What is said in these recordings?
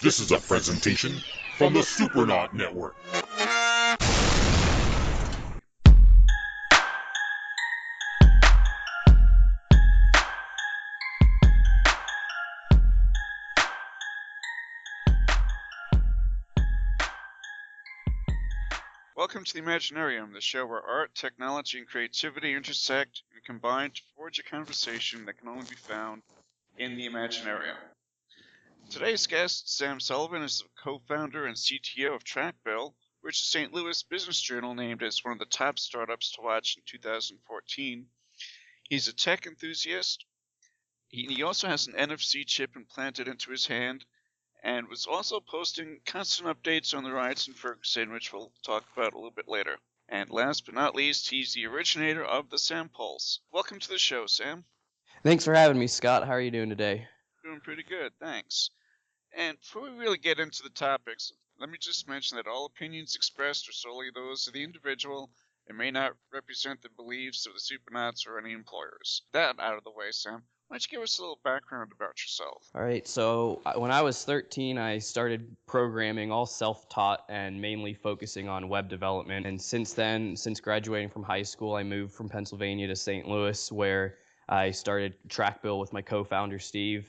This is a presentation from the Supernaut Network. Welcome to the Imaginarium, the show where art, technology, and creativity intersect and combine to forge a conversation that can only be found in the Imaginarium. Today's guest, Sam Sullivan, is the co-founder and CTO of TrackBill, which is a St. Louis business journal named as one of the top startups to watch in 2014. He's a tech enthusiast. He also has an NFC chip implanted into his hand, and was also posting constant updates on the riots in Ferguson, which we'll talk about a little bit later. And last but not least, he's the originator of the Sam Pulse. Welcome to the show, Sam. Thanks for having me, Scott. How are you doing today? Doing pretty good, thanks. And before we really get into the topics, let me just mention that all opinions expressed are solely those of the individual and may not represent the beliefs of the Supernauts or any employers. That out of the way, Sam. Why don't you give us a little background about yourself? All right, so when I was 13, I started programming, all self-taught and mainly focusing on web development. And since then, since graduating from high school, I moved from Pennsylvania to St. Louis, where I started TrackBill with my co-founder, Steve,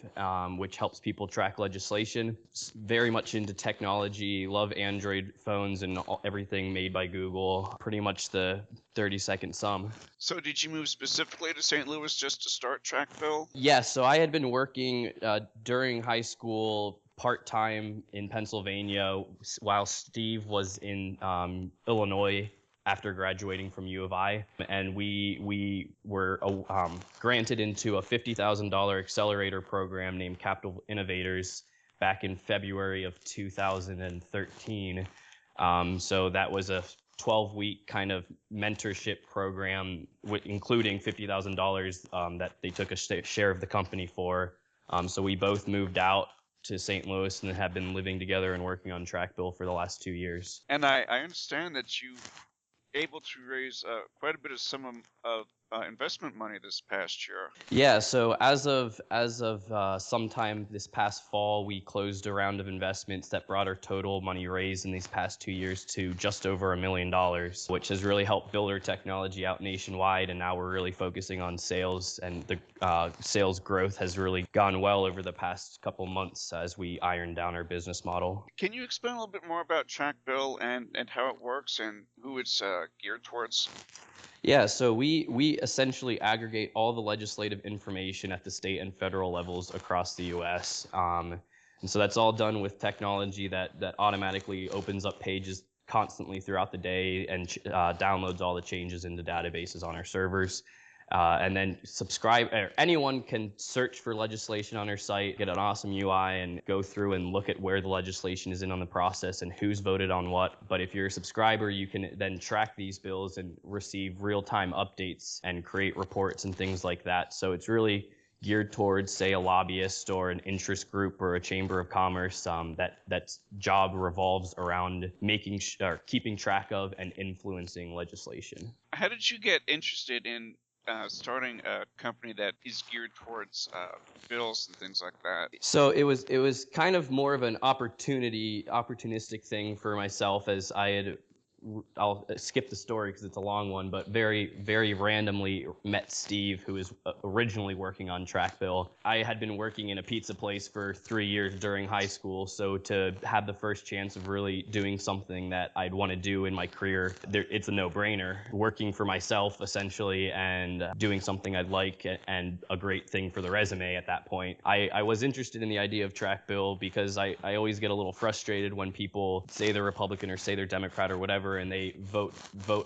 which helps people track legislation. Very much into technology, love Android phones and everything made by Google, pretty much the 30-second sum. So did you move specifically to St. Louis just to start TrackBill? Yes, so I had been working during high school part-time in Pennsylvania while Steve was in Illinois after graduating from U of I, and we were granted into a $50,000 accelerator program named Capital Innovators back in February of 2013. So that was a 12-week kind of mentorship program, including $50,000 that they took a share of the company for. So we both moved out to St. Louis and have been living together and working on TrackBill for the last 2 years. And I understand that you able to raise quite a bit of sum of investment money this past year. Yeah, so as of sometime this past fall, we closed a round of investments that brought our total money raised in these past 2 years to just over $1 million, which has really helped build our technology out nationwide. And now we're really focusing on sales, and the sales growth has really gone well over the past couple months as we iron down our business model. Can you explain a little bit more about TrackBill and how it works and who it's geared towards? Yeah, so we essentially aggregate all the legislative information at the state and federal levels across the U.S. And so that's all done with technology that automatically opens up pages constantly throughout the day and downloads all the changes into databases on our servers. And then anyone can search for legislation on our site, get an awesome UI, and go through and look at where the legislation is in on the process and who's voted on what. But if you're a subscriber, you can then track these bills and receive real-time updates and create reports and things like that. So it's really geared towards, say, a lobbyist or an interest group or a chamber of commerce that's job revolves around keeping track of and influencing legislation. How did you get interested in starting a company that is geared towards bills and things like that? So it was kind of more of an opportunistic thing for myself, as I'll skip the story because it's a long one, but very, very randomly met Steve, who was originally working on TrackBill. I had been working in a pizza place for 3 years during high school, so to have the first chance of really doing something that I'd want to do in my career, it's a no-brainer. Working for myself, essentially, and doing something I'd like, and a great thing for the resume at that point. I was interested in the idea of TrackBill because I always get a little frustrated when people say they're Republican or say they're Democrat or whatever, and they vote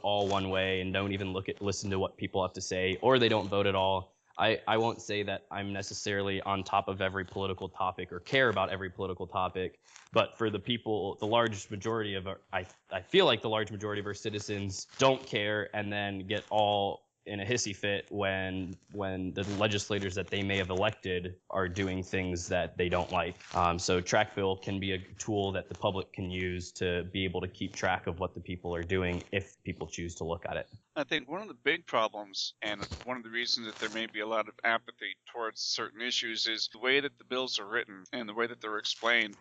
all one way and don't even listen to what people have to say, or they don't vote at all. I won't say that I'm necessarily on top of every political topic or care about every political topic, but for the people, the large majority of I feel like the large majority of our citizens don't care and then get all in a hissy fit when the legislators that they may have elected are doing things that they don't like. So TrackBill can be a tool that the public can use to be able to keep track of what the people are doing if people choose to look at it. I think one of the big problems, and one of the reasons that there may be a lot of apathy towards certain issues, is the way that the bills are written and the way that they're explained.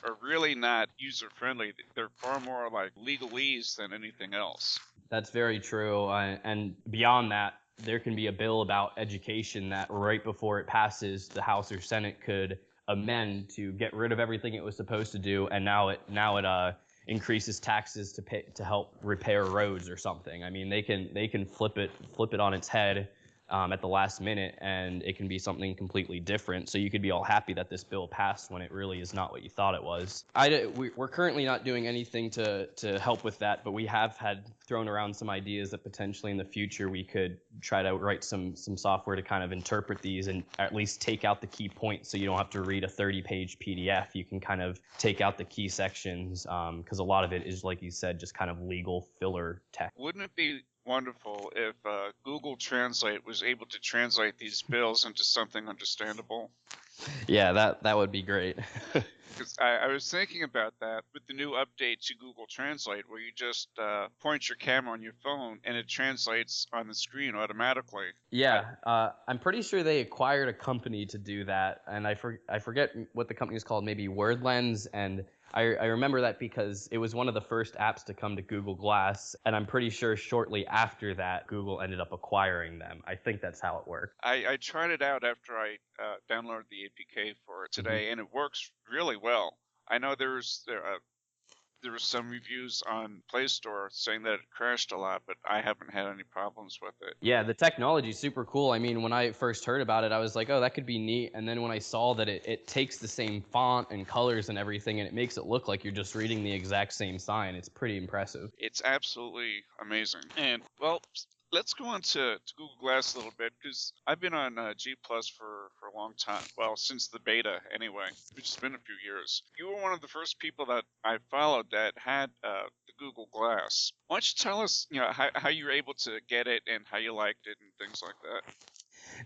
are really not user-friendly. They're far more like legalese than anything else. That's very true. And beyond that, there can be a bill about education that right before it passes, the House or Senate could amend to get rid of everything it was supposed to do, and now it increases taxes to help repair roads or something. I mean, they can flip it on its head at the last minute, and it can be something completely different. So you could be all happy that this bill passed when it really is not what you thought it was. We're currently not doing anything to help with that, but we have had thrown around some ideas that potentially in the future we could try to write some software to kind of interpret these and at least take out the key points, so you don't have to read a 30-page PDF. You can kind of take out the key sections, because a lot of it is, like you said, just kind of legal filler text. Wouldn't it be wonderful if Google Translate was able to translate these bills into something understandable? Yeah, that would be great. Because I was thinking about that with the new update to Google Translate, where you just point your camera on your phone and it translates on the screen automatically. Yeah, I'm pretty sure they acquired a company to do that, and I forget what the company is called, maybe WordLens, and I remember that because it was one of the first apps to come to Google Glass, and I'm pretty sure shortly after that, Google ended up acquiring them. I think that's how it worked. I tried it out after I downloaded the APK for it today, and it works really well. I know there were some reviews on Play Store saying that it crashed a lot, but I haven't had any problems with it. Yeah, the technology's super cool. I mean, when I first heard about it, I was like, oh, that could be neat. And then when I saw that it takes the same font and colors and everything, and it makes it look like you're just reading the exact same sign, it's pretty impressive. It's absolutely amazing. And, well, let's go on to Google Glass a little bit, because I've been on G Plus for a long time. Well, since the beta, anyway, which has been a few years. You were one of the first people that I followed that had the Google Glass. Why don't you tell us, how you were able to get it and how you liked it and things like that?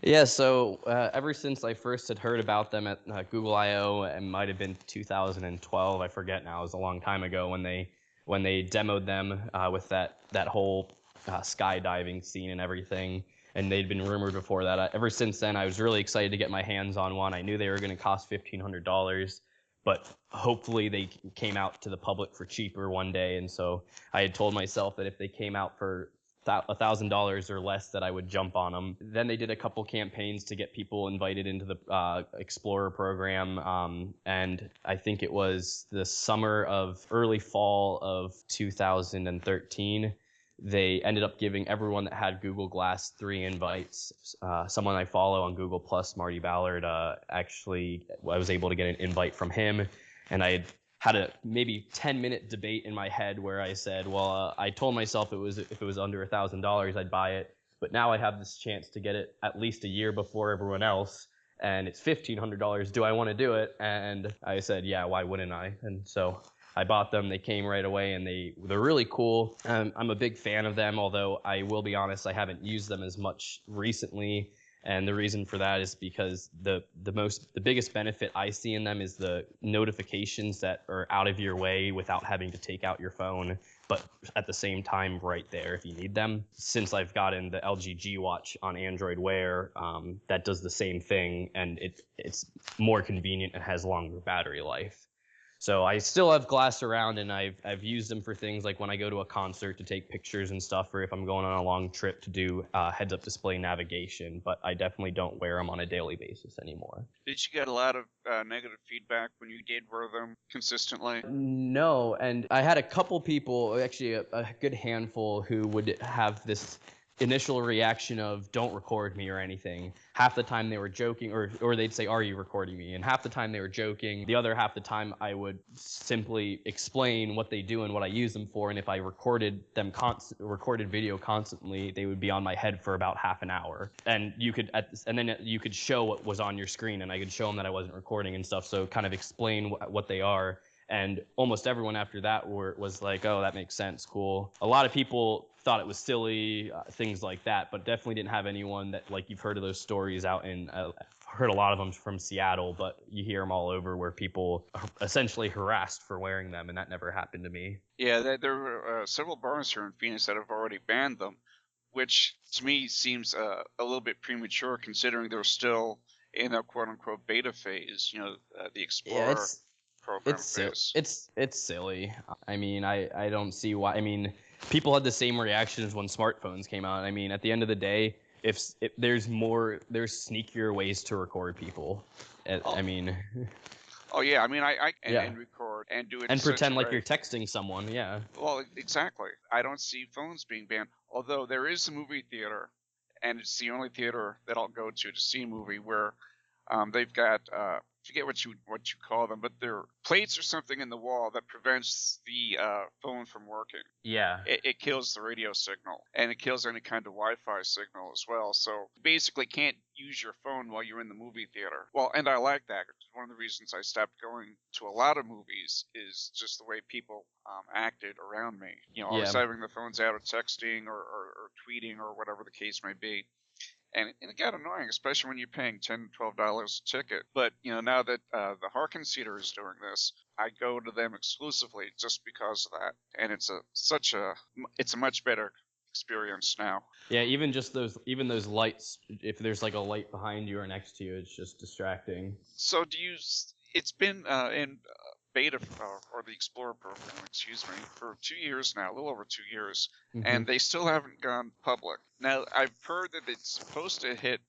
Yeah, so ever since I first had heard about them at Google I/O, it might have been 2012, I forget now, it was a long time ago when they demoed them with that whole skydiving scene and everything, and they'd been rumored before that. Ever since then, I was really excited to get my hands on one. I knew they were going to cost $1,500, but hopefully they came out to the public for cheaper one day, and so I had told myself that if they came out for $1,000 or less, that I would jump on them. Then they did a couple campaigns to get people invited into the Explorer program, and I think it was the early fall of 2013. They ended up giving everyone that had Google Glass 3 invites. Someone I follow on Google Plus, Marty Ballard, actually, I was able to get an invite from him, and I had a maybe 10-minute debate in my head where I said, well, I told myself if it was under $1,000, I'd buy it, but now I have this chance to get it at least a year before everyone else, and it's $1,500. Do I want to do it? And I said, yeah, why wouldn't I? And so I bought them. They came right away, and they're really cool. I'm a big fan of them, although I will be honest, I haven't used them as much recently. And the reason for that is because the biggest benefit I see in them is the notifications that are out of your way without having to take out your phone, but at the same time right there if you need them. Since I've gotten the LG G Watch on Android Wear, that does the same thing, and it's more convenient and has longer battery life. So I still have Glass around, and I've used them for things like when I go to a concert to take pictures and stuff, or if I'm going on a long trip to do heads-up display navigation, but I definitely don't wear them on a daily basis anymore. Did you get a lot of negative feedback when you did wear them consistently? No, and I had a couple people, actually a good handful, who would have this initial reaction of don't record me or anything. Half the time they were joking, or they'd say, are you recording me? And half the time they were joking. The other half the time I would simply explain what they do and what I use them for, and if I recorded video constantly, they would be on my head for about half an hour. And then you could show what was on your screen, and I could show them that I wasn't recording and stuff, so kind of explain what they are. And almost everyone after that was like, oh, that makes sense, cool. A lot of people thought it was silly, things like that, but definitely didn't have anyone that, like, you've heard of those stories out in, heard a lot of them from Seattle, but you hear them all over where people are essentially harassed for wearing them, and that never happened to me. Yeah, there were several bars here in Phoenix that have already banned them, which to me seems a little bit premature considering they're still in a quote-unquote beta phase, the Explorer. Yeah, program It's face. it's silly. I mean, I don't see why. I mean, people had the same reactions when smartphones came out. I mean, at the end of the day, if there's sneakier ways to record people. Oh. I mean, Oh yeah, I mean I can Yeah. record and do it in and such pretend a like way. you're texting someone. Yeah. Well, exactly. I don't see phones being banned. Although there is a movie theater, and it's the only theater that I'll go to see a movie where they've got forget what you call them, but they're plates or something in the wall that prevents the phone from working. Yeah. It kills the radio signal, and it kills any kind of Wi-Fi signal as well. So you basically can't use your phone while you're in the movie theater. Well, and I like that. One of the reasons I stopped going to a lot of movies is just the way people acted around me. You know, always having the phones out or texting or tweeting or whatever the case may be. And it got annoying, especially when you're paying $10, $12 a ticket. But, you know, now that the Harkins Theater is doing this, I go to them exclusively just because of that. And it's a much better experience now. Yeah, even those lights, if there's like a light behind you or next to you, it's just distracting. So it's been in beta or the Explorer program, excuse me, for 2 years now, a little over 2 years, and they still haven't gone public. Now, I've heard that it's supposed to hit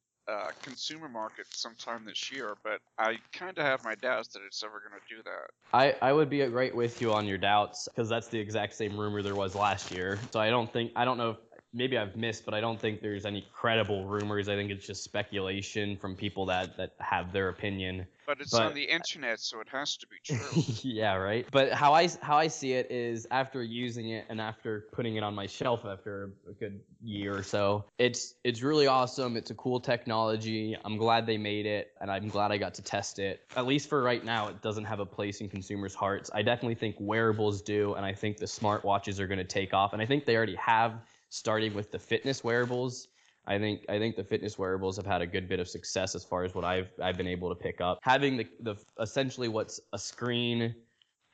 consumer market sometime this year, but I kind of have my doubts that it's ever going to do that. I would be right with you on your doubts, because that's the exact same rumor there was last year. So I don't know if maybe I've missed, but I don't think there's any credible rumors. I think it's just speculation from people that have their opinion. But it's on the internet, so it has to be true. Yeah, right. But how I see it is, after using it and after putting it on my shelf after a good year or so, it's really awesome. It's a cool technology. I'm glad they made it, and I'm glad I got to test it. At least for right now, it doesn't have a place in consumers' hearts. I definitely think wearables do, and I think the smartwatches are going to take off, and I think they already have, starting with the fitness wearables. I think the fitness wearables have had a good bit of success as far as what I've been able to pick up. Having the essentially what's a screen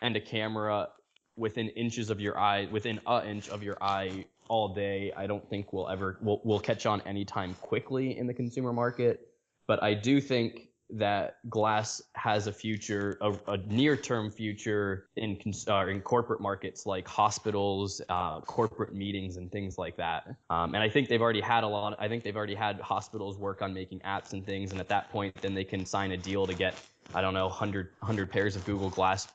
and a camera within an inch of your eye all day, I don't think will catch on anytime quickly in the consumer market. But I do think that glass has a future, a near-term future in corporate markets like hospitals, corporate meetings, and things like that. And I think they've already had hospitals work on making apps and things, and at that point, then they can sign a deal to get, I don't know, 100 pairs of Google Glass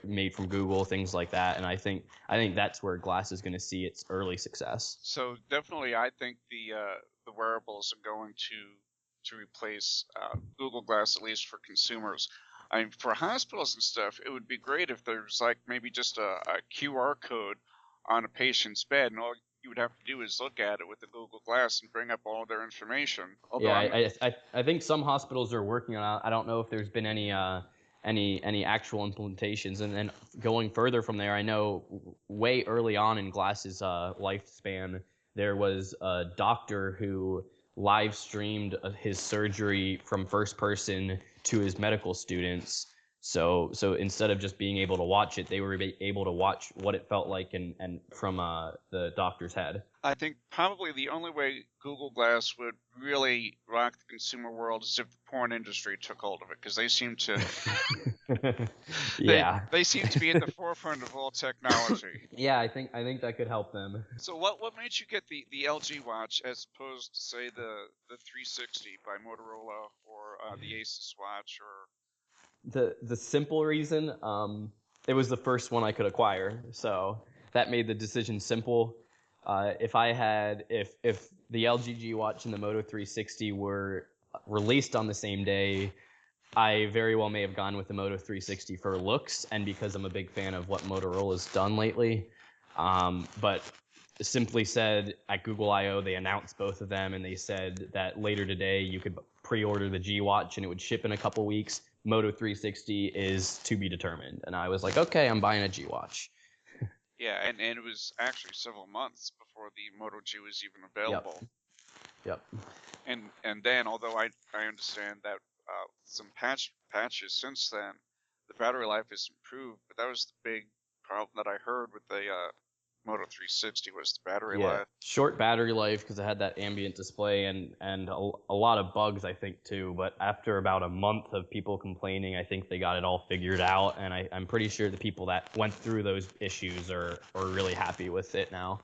made from Google, things like that. And I think that's where Glass is going to see its early success. So definitely, I think the wearables are going to replace Google Glass, at least for consumers. I mean, for hospitals and stuff, it would be great if there's like maybe just a QR code on a patient's bed, and all you would have to do is look at it with the Google Glass and bring up all of their information. Although I think some hospitals are working on it. I don't know if there's been any actual implementations. And then going further from there, I know way early on in Glass's lifespan, there was a doctor who live streamed his surgery from first person to his medical students. So instead of just being able to watch it, they were able to watch what it felt like and from the doctor's head. I think probably the only way Google Glass would really rock the consumer world is if the porn industry took hold of it, because they seem to they seem to be at the forefront of all technology. Yeah, I think that could help them. So what made you get the LG watch as opposed to, say, the 360 by Motorola or the Asus watch? Or the simple reason, it was the first one I could acquire, so that made the decision simple. If the LG G Watch and the Moto 360 were released on the same day, I very well may have gone with the Moto 360 for looks and because I'm a big fan of what Motorola's done lately. But simply said, at Google I/O, they announced both of them, and they said that later today you could pre-order the G Watch and it would ship in a couple weeks. Moto 360 is to be determined, and I was like, okay, I'm buying a G Watch. Yeah, and it was actually several months before the Moto G was even available. Yep. And then, although I understand that some patches since then, the battery life has improved, but that was the big problem that I heard with the Moto 360 was the battery Yeah, life. short battery life because it had that ambient display and a lot of bugs, I think, too. But after about a month of people complaining, I think they got it all figured out. And I'm pretty sure the people that went through those issues are really happy with it now.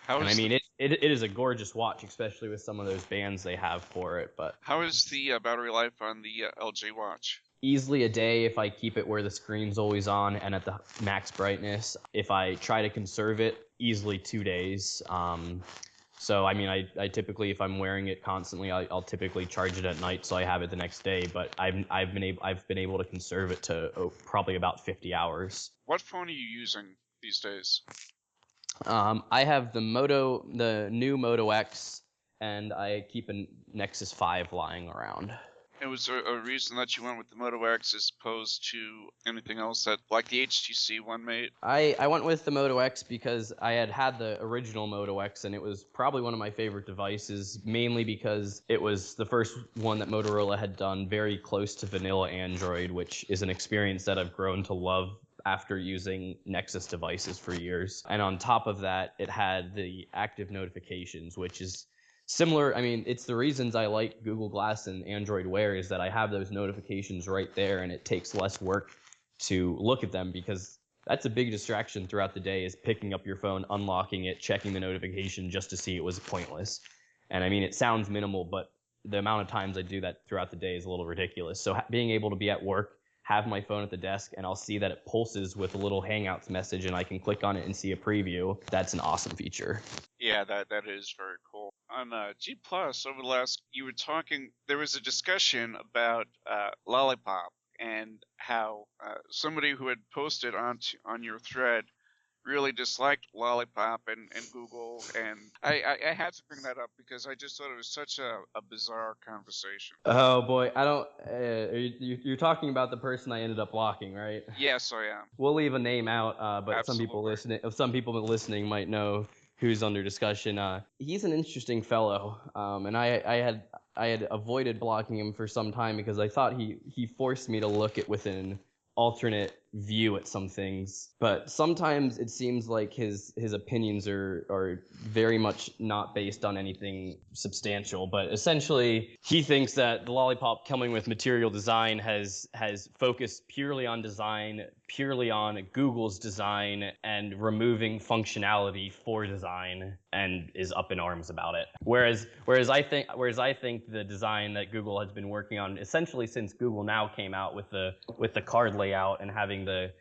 And I mean, it is a gorgeous watch, especially with some of those bands they have for it. But how is the battery life on the LG watch? Easily a day if I keep it where the screen's always on and at the max brightness. If I try to conserve it, easily 2 days. So I mean, I typically, if I'm wearing it constantly, I'll typically charge it at night so I have it the next day. But I've been able to conserve it to probably about 50 hours. What phone are you using these days? I have the new Moto X, and I keep a Nexus 5 lying around. It was a reason that you went with the Moto X as opposed to anything else that, like the HTC One mate? I went with the Moto X because I had the original Moto X, and it was probably one of my favorite devices, mainly because it was the first one that Motorola had done very close to vanilla Android, which is an experience that I've grown to love after using Nexus devices for years. And on top of that, it had the active notifications, which is similar. I mean, it's the reasons I like Google Glass and Android Wear is that I have those notifications right there, and it takes less work to look at them, because that's a big distraction throughout the day, is picking up your phone, unlocking it, checking the notification just to see it was pointless. And I mean, it sounds minimal, but the amount of times I do that throughout the day is a little ridiculous. So being able to be at work, have my phone at the desk, and I'll see that it pulses with a little Hangouts message, and I can click on it and see a preview. That's an awesome feature. Yeah, that is very cool. On G Plus, over the last, there was a discussion about Lollipop, and how somebody who had posted on your thread really disliked Lollipop and Google, and I had to bring that up because I just thought it was such a bizarre conversation. Oh boy, I don't. You're talking about the person I ended up blocking, right? Yes, I am. We'll leave a name out, but Absolutely. some people listening might know who's under discussion. He's an interesting fellow, and I had avoided blocking him for some time because I thought he forced me to look at with an alternate view at some things. But sometimes it seems like his opinions are very much not based on anything substantial. But essentially, he thinks that the Lollipop coming with material design has focused purely on design, purely on Google's design, and removing functionality for design, and is up in arms about it. Whereas I think the design that Google has been working on essentially since Google Now came out with the card layout and having the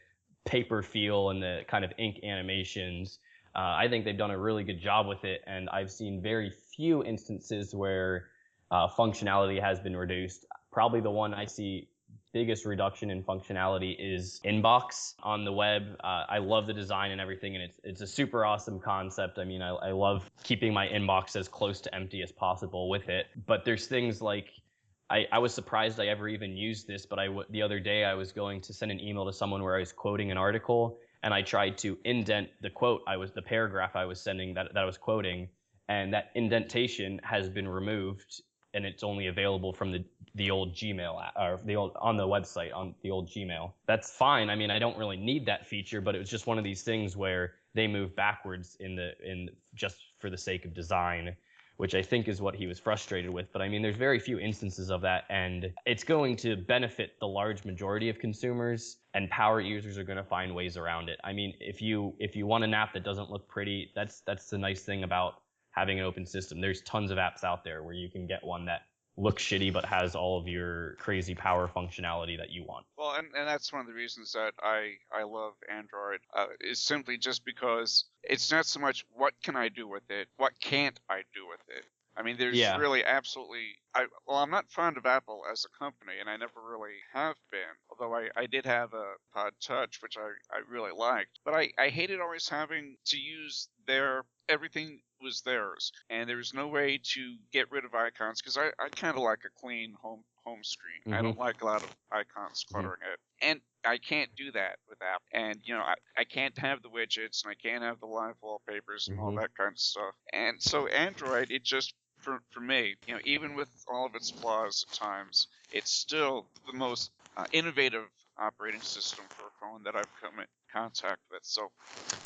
paper feel and the kind of ink animations, I think they've done a really good job with it, and I've seen very few instances where functionality has been reduced. Probably the one I see biggest reduction in functionality is inbox on the web. I love the design and everything, and it's a super awesome concept. I mean, I love keeping my inbox as close to empty as possible with it. But there's things like, I was surprised I ever even used this, but the other day I was going to send an email to someone where I was quoting an article, and I tried to indent the the paragraph I was sending that I was quoting, and that indentation has been removed, and it's only available from the old Gmail or on the website on the old Gmail. That's fine. I mean, I don't really need that feature, but it was just one of these things where they move backwards in just for the sake of design, which I think is what he was frustrated with. But I mean, there's very few instances of that, and it's going to benefit the large majority of consumers, and power users are going to find ways around it. I mean, if you want an app that doesn't look pretty, that's the nice thing about having an open system. There's tons of apps out there where you can get one that looks shitty but has all of your crazy power functionality that you want. Well, and that's one of the reasons that I love Android, is simply just because it's not so much what can I do with it, what can't I do with it. I mean, there's really absolutely... I'm not fond of Apple as a company, and I never really have been, although I did have a Pod Touch, which I really liked. But I hated always having to use everything was theirs, and there was no way to get rid of icons, because I kind of like a clean home screen. Mm-hmm. I don't like a lot of icons cluttering it. And I can't do that with Apple. And, I can't have the widgets, and I can't have the live wallpapers and all that kind of stuff. And so Android, it just... For me, even with all of its flaws at times, it's still the most innovative operating system for a phone that I've come in contact with. So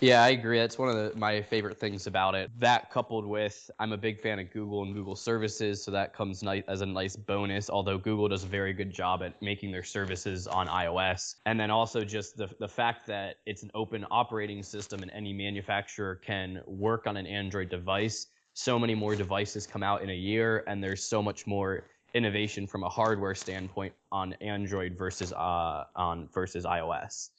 Yeah, I agree. That's one of my favorite things about it. That coupled with, I'm a big fan of Google and Google services, so that comes as a nice bonus, although Google does a very good job at making their services on iOS. And then also just the fact that it's an open operating system and any manufacturer can work on an Android device. So many more devices come out in a year, and there's so much more innovation from a hardware standpoint on Android versus iOS.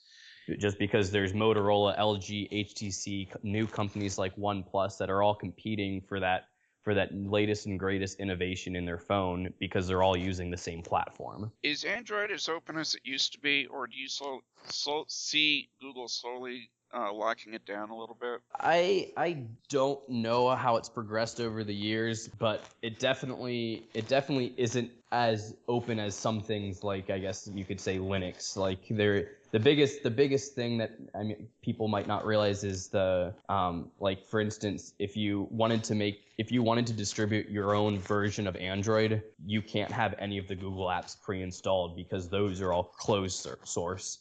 Just because there's Motorola, LG, HTC, new companies like OnePlus that are all competing for that latest and greatest innovation in their phone because they're all using the same platform. is Android as open as it used to be, or do you see Google slowly locking it down a little bit? I don't know how it's progressed over the years, but it definitely isn't as open as some things, like I guess you could say Linux. Like the biggest thing that people might not realize is like for instance, if you wanted to distribute your own version of Android, you can't have any of the Google apps pre-installed because those are all closed source.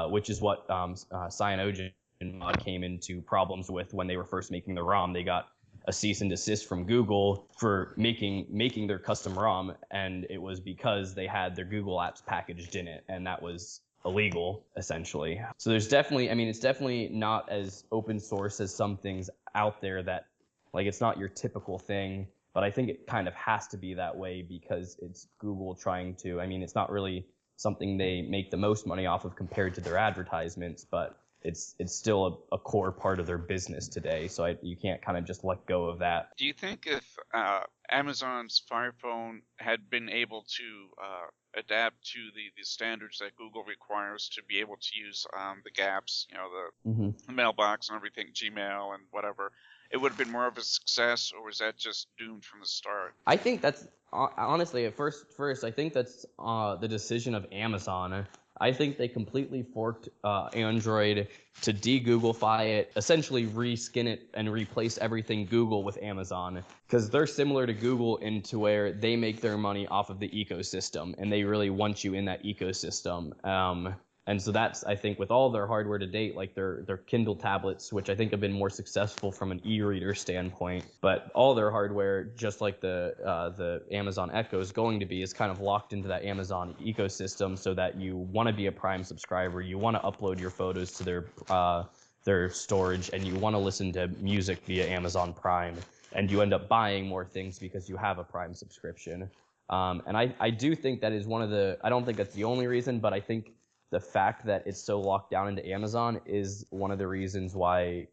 Which is what Cyanogen mod came into problems with when they were first making the ROM. They got a cease and desist from Google for making their custom ROM, and it was because they had their Google apps packaged in it, and that was illegal, essentially. So there's definitely, it's definitely not as open source as some things out there that, like, it's not your typical thing, but I think it kind of has to be that way because it's Google trying to, it's not really something they make the most money off of compared to their advertisements, but it's still a core part of their business today. So you can't kind of just let go of that. Do you think if Amazon's Fire Phone had been able to adapt to the standards that Google requires to be able to use the gaps, the mailbox and everything, Gmail and whatever, it would have been more of a success, or was that just doomed from the start? I think that's honestly at first I think that's the decision of Amazon. I think they completely forked Android to de-Googlefy it, essentially reskin it and replace everything Google with Amazon, because they're similar to Google into where they make their money off of the ecosystem and they really want you in that ecosystem. And so that's, I think, with all their hardware to date, like their Kindle tablets, which I think have been more successful from an e-reader standpoint, but all their hardware, just like the Amazon Echo is going to be, is kind of locked into that Amazon ecosystem, so that you want to be a Prime subscriber, you want to upload your photos to their storage, and you want to listen to music via Amazon Prime, and you end up buying more things because you have a Prime subscription. And I do think that is one of the, I don't think that's the only reason, but I think the fact that it's so locked down into Amazon is one of the reasons why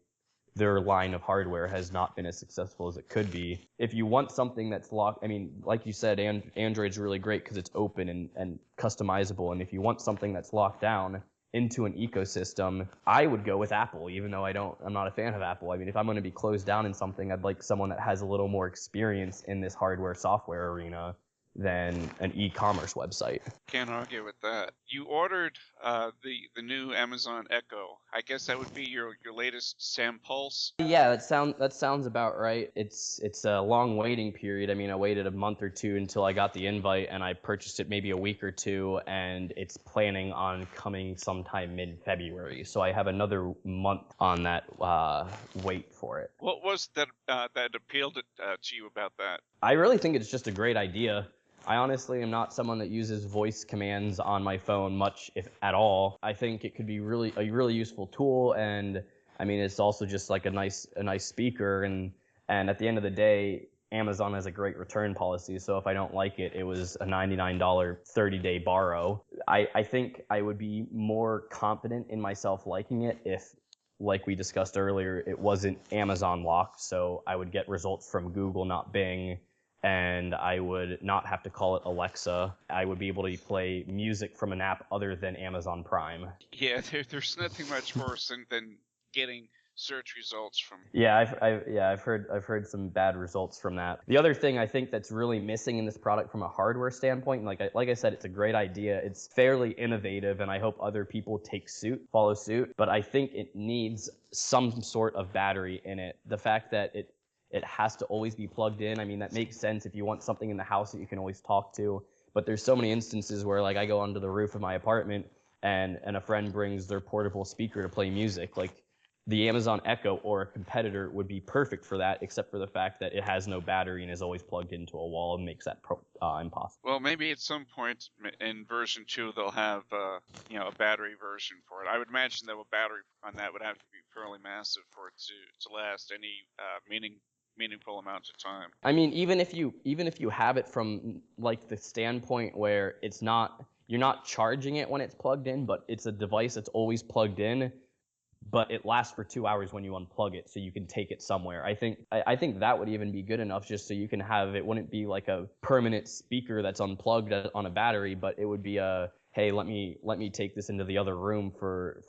their line of hardware has not been as successful as it could be. If you want something that's locked, like you said, Android's really great because it's open and customizable. And if you want something that's locked down into an ecosystem, I would go with Apple, even though I'm not a fan of Apple. If I'm going to be closed down in something, I'd like someone that has a little more experience in this hardware software arena than an e-commerce website. Can't argue with that. You ordered the new Amazon Echo. I guess that would be your latest Sam Pulse. Yeah, that sounds about right. It's a long waiting period. I waited a month or two until I got the invite, and I purchased it maybe a week or two, and it's planning on coming sometime mid-February. So I have another month on that wait for it. What was that appealed to you about that? I really think it's just a great idea. I honestly am not someone that uses voice commands on my phone much, if at all. I think it could be a really useful tool, and it's also just like a nice speaker, and at the end of the day, Amazon has a great return policy, so if I don't like it, it was a $99 30-day borrow. I think I would be more confident in myself liking it if, like we discussed earlier, it wasn't Amazon locked, so I would get results from Google, not Bing, and I would not have to call it Alexa. I would be able to play music from an app other than Amazon Prime. Yeah, there's nothing much worse than getting search results from. Yeah, I've heard some bad results from that. The other thing I think that's really missing in this product from a hardware standpoint, like I said, it's a great idea. It's fairly innovative, and I hope other people follow suit. But I think it needs some sort of battery in it. The fact that it has to always be plugged in, that makes sense if you want something in the house that you can always talk to. But there's so many instances where like I go onto the roof of my apartment and a friend brings their portable speaker to play music. Like the Amazon Echo or a competitor would be perfect for that, except for the fact that it has no battery and is always plugged into a wall and makes that impossible. Well, maybe at some point in version 2 they'll have a battery version for it. I would imagine that a battery on that would have to be fairly massive for it to last any meaningful amount of time. I mean, even if you have it from like the standpoint where you're not charging it when it's plugged in, but it's a device that's always plugged in, but it lasts for 2 hours when you unplug it, so you can take it somewhere. I think that would even be good enough, just so you can have it. Wouldn't be like a permanent speaker that's unplugged on a battery, but it would be a, hey, let me take this into the other room for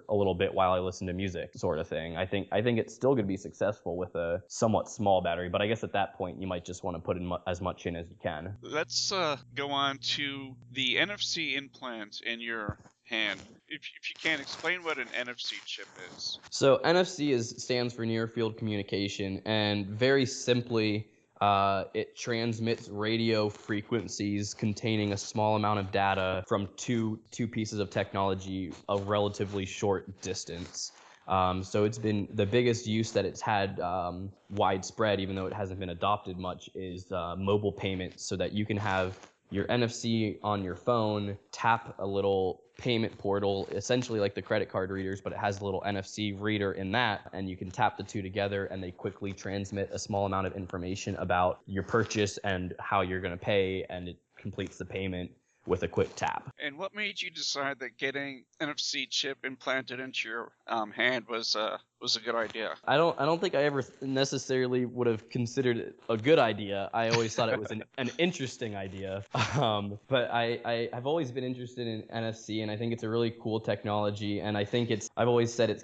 a little bit while I listen to music, sort of thing. I think it's still going to be successful with a somewhat small battery, but I guess at that point you might just want to put in as much in as you can. Let's go on to the NFC implant in your hand. If you can, explain what an NFC chip is. So NFC stands for near field communication, and very simply, it transmits radio frequencies containing a small amount of data from two pieces of technology a relatively short distance. So it's been the biggest use that it's had widespread, even though it hasn't been adopted much, is mobile payments, so that you can have your NFC on your phone, tap a little payment portal, essentially like the credit card readers, but it has a little NFC reader in that, and you can tap the two together and they quickly transmit a small amount of information about your purchase and how you're going to pay, and it completes the payment with a quick tap. And what made you decide that getting NFC chip implanted into your hand was a good idea? I don't think I ever necessarily would have considered it a good idea. I always thought it was an interesting idea. But I've always been interested in NFC, and I think it's a really cool technology. And I think I've always said it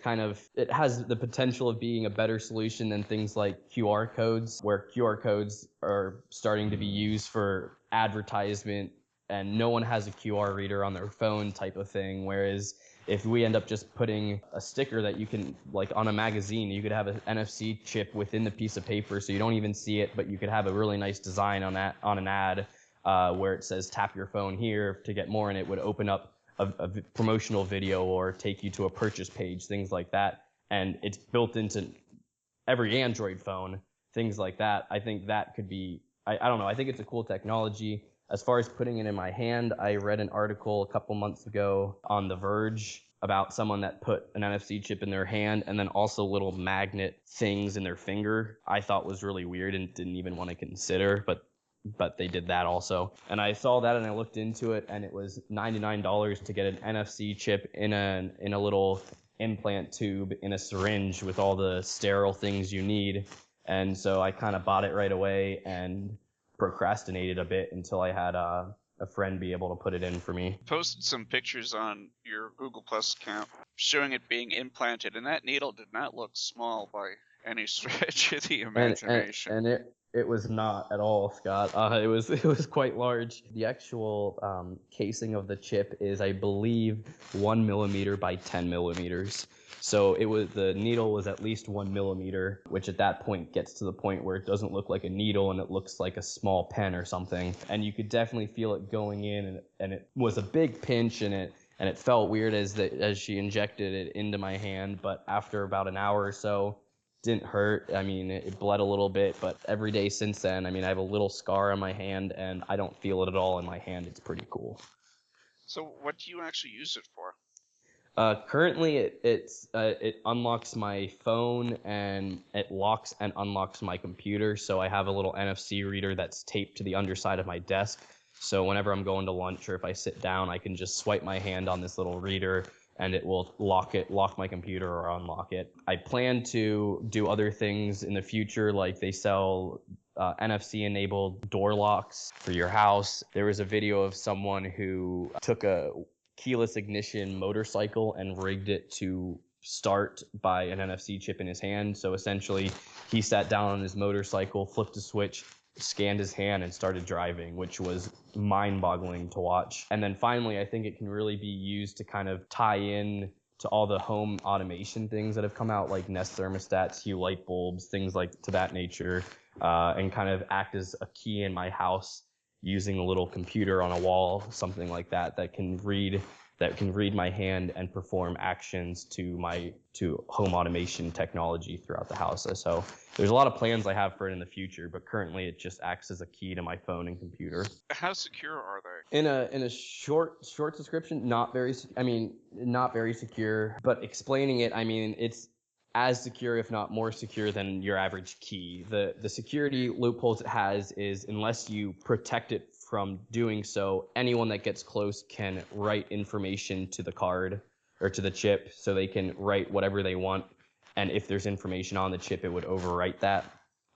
has the potential of being a better solution than things like QR codes, where QR codes are starting to be used for advertisement, and no one has a QR reader on their phone type of thing. Whereas if we end up just putting a sticker that you can, like on a magazine, you could have an NFC chip within the piece of paper, so you don't even see it, but you could have a really nice design on an ad where it says tap your phone here to get more, and it would open up a promotional video or take you to a purchase page, things like that. And it's built into every Android phone, things like that. I think that could be, I don't know, I think it's a cool technology. As far as putting it in my hand, I read an article a couple months ago on The Verge about someone that put an NFC chip in their hand and then also little magnet things in their finger. I thought was really weird and didn't even want to consider, but they did that also. And I saw that and I looked into it, and it was $99 to get an NFC chip in a little implant tube in a syringe with all the sterile things you need. And so I kind of bought it right away and procrastinated a bit until I had a friend be able to put it in for me. Posted some pictures on your Google Plus account showing it being implanted, and that needle did not look small by any stretch of the imagination. And it was not at all, Scott. It was quite large. The actual casing of the chip is, I believe, 1 millimeter by 10 millimeters. So the needle was at least 1 millimeter, which at that point gets to the point where it doesn't look like a needle and it looks like a small pen or something. And you could definitely feel it going in, and it was a big pinch, and it felt weird as she injected it into my hand. But after about an hour or so, didn't hurt. I mean, it bled a little bit, but every day since then, I mean, I have a little scar on my hand and I don't feel it at all in my hand. It's pretty cool. So what do you actually use it for? Currently, it unlocks my phone, and it locks and unlocks my computer. So I have a little NFC reader that's taped to the underside of my desk. So whenever I'm going to lunch or if I sit down, I can just swipe my hand on this little reader, and it will lock my computer or unlock it. I plan to do other things in the future, like they sell NFC-enabled door locks for your house. There was a video of someone who took a keyless ignition motorcycle and rigged it to start by an NFC chip in his hand. So essentially, he sat down on his motorcycle, flipped a switch, scanned his hand, and started driving, which was mind-boggling to watch. And then finally, I think it can really be used to kind of tie in to all the home automation things that have come out, like Nest thermostats, Hue light bulbs, things like to that nature, and kind of act as a key in my house using a little computer on a wall, something like that, that can read my hand and perform actions to home automation technology throughout the house. So there's a lot of plans I have for it in the future, but currently it just acts as a key to my phone and computer. How secure are they? In a short description, not very secure, but explaining it, I mean, it's as secure, if not more secure, than your average key. The security loopholes it has is, unless you protect it from doing so, anyone that gets close can write information to the card or to the chip, so they can write whatever they want, and if there's information on the chip, it would overwrite that,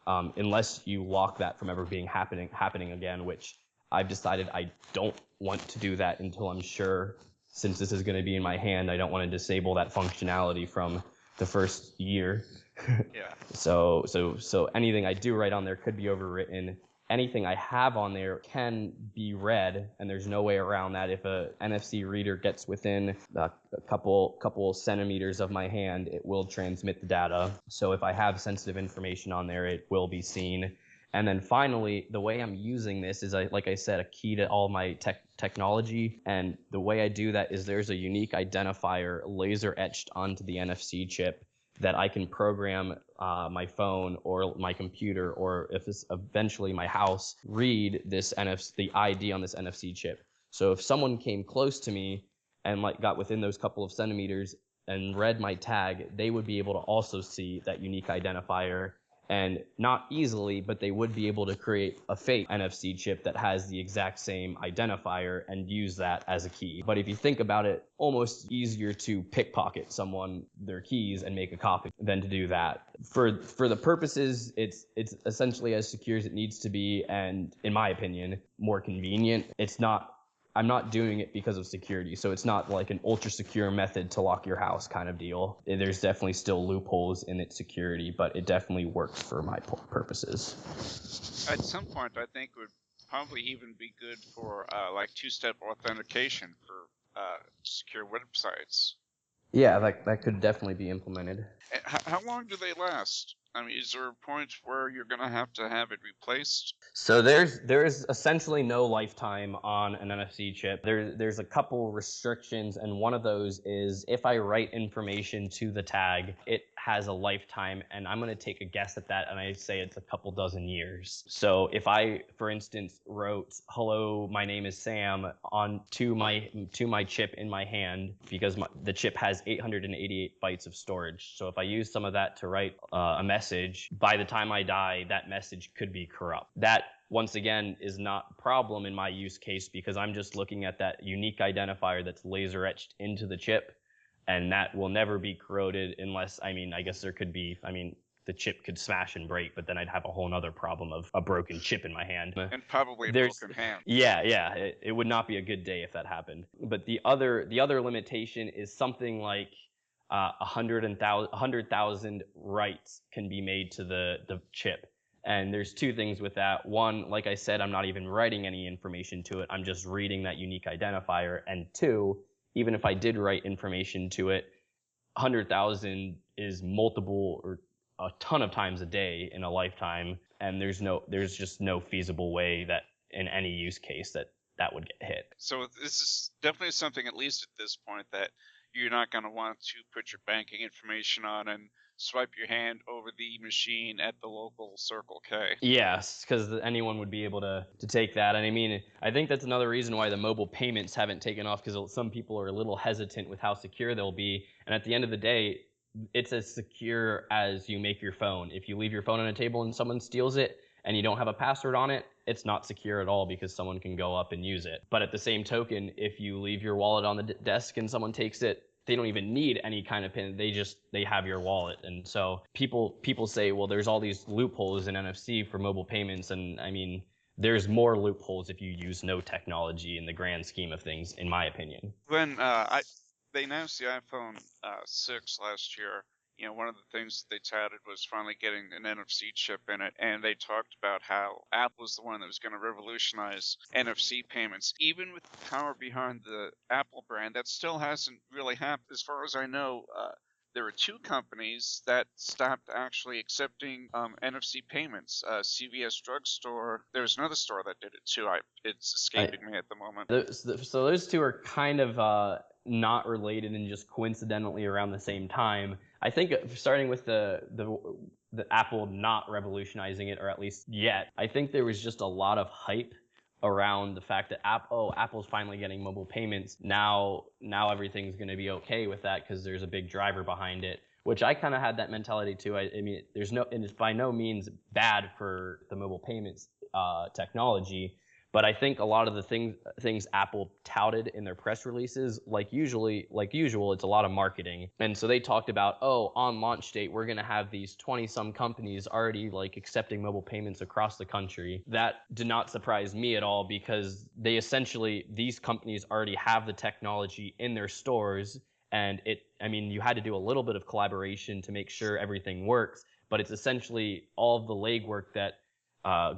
unless you lock that from ever being happening again, which I've decided I don't want to do that until I'm sure, since this is going to be in my hand. I don't want to disable that functionality from the first year. Yeah. So anything I do write on there could be overwritten. Anything I have on there can be read, and there's no way around that. If a NFC reader gets within a couple centimeters of my hand, it will transmit the data. So if I have sensitive information on there, it will be seen. And then finally, the way I'm using this is, like I said, a key to all my technology. And the way I do that is there's a unique identifier laser etched onto the NFC chip that I can program my phone or my computer, or if it's eventually my house, read the ID on this NFC chip. So if someone came close to me and got within those couple of centimeters and read my tag, they would be able to also see that unique identifier. And not easily, but they would be able to create a fake NFC chip that has the exact same identifier and use that as a key. But if you think about it, almost easier to pickpocket someone their keys and make a copy than to do that. For the purposes, it's essentially as secure as it needs to be, and in my opinion, more convenient. I'm not doing it because of security, so it's not like an ultra secure method to lock your house kind of deal. There's definitely still loopholes in its security, but it definitely works for my purposes. At some point, I think it would probably even be good for like two-step authentication for secure websites. Yeah, that could definitely be implemented. How long do they last? I mean, is there a point where you're going to have it replaced? So there's essentially no lifetime on an NFC chip. There's a couple restrictions, and one of those is if I write information to the tag, it has a lifetime, and I'm going to take a guess at that, and I say it's a couple dozen years. So if I, for instance, wrote "Hello, my name is Sam" to my chip in my hand, because the chip has 888 bytes of storage. So if I use some of that to write a message, by the time I die, that message could be corrupt. That, once again, is not a problem in my use case, because I'm just looking at that unique identifier that's laser etched into the chip, and that will never be corroded unless, I guess there could be, the chip could smash and break, but then I'd have a whole nother problem of a broken chip in my hand. And probably a broken hand. Yeah, it would not be a good day if that happened. But the other limitation is something like 100,000 writes can be made to the chip. And there's two things with that. One, like I said, I'm not even writing any information to it. I'm just reading that unique identifier. And two, even if I did write information to it, 100,000 is multiple or a ton of times a day in a lifetime. And there's just no feasible way that in any use case that would get hit. So this is definitely something, at least at this point, that you're not going to want to put your banking information on and swipe your hand over the machine at the local Circle K. Yes, because anyone would be able to take that. And I think that's another reason why the mobile payments haven't taken off, because some people are a little hesitant with how secure they'll be. And at the end of the day, it's as secure as you make your phone. If you leave your phone on a table and someone steals it and you don't have a password on it, it's not secure at all, because someone can go up and use it. But at the same token, if you leave your wallet on the desk and someone takes it, they don't even need any kind of PIN. They have your wallet. And so people say, well, there's all these loopholes in NFC for mobile payments. And there's more loopholes if you use no technology in the grand scheme of things, in my opinion. When they announced the iPhone 6 last year, one of the things that they touted was finally getting an NFC chip in it, and they talked about how Apple was the one that was going to revolutionize NFC payments. Even with the power behind the Apple brand, that still hasn't really happened. As far as I know, there were two companies that stopped actually accepting NFC payments. CVS drugstore. There's another store that did it too. It's escaping me at the moment. So those two are kind of not related and just coincidentally around the same time. I think starting with the Apple not revolutionizing it, or at least yet, I think there was just a lot of hype around the fact that Apple's finally getting mobile payments. Now everything's going to be okay with that because there's a big driver behind it, which I kind of had that mentality too. I mean, and it's by no means bad for the mobile payments technology, but I think a lot of the things Apple touted in their press releases, like usual, it's a lot of marketing. And so they talked about, on launch date, we're going to have these 20-some companies already like accepting mobile payments across the country. That did not surprise me at all because these companies already have the technology in their stores. And you had to do a little bit of collaboration to make sure everything works, but it's essentially all of the legwork that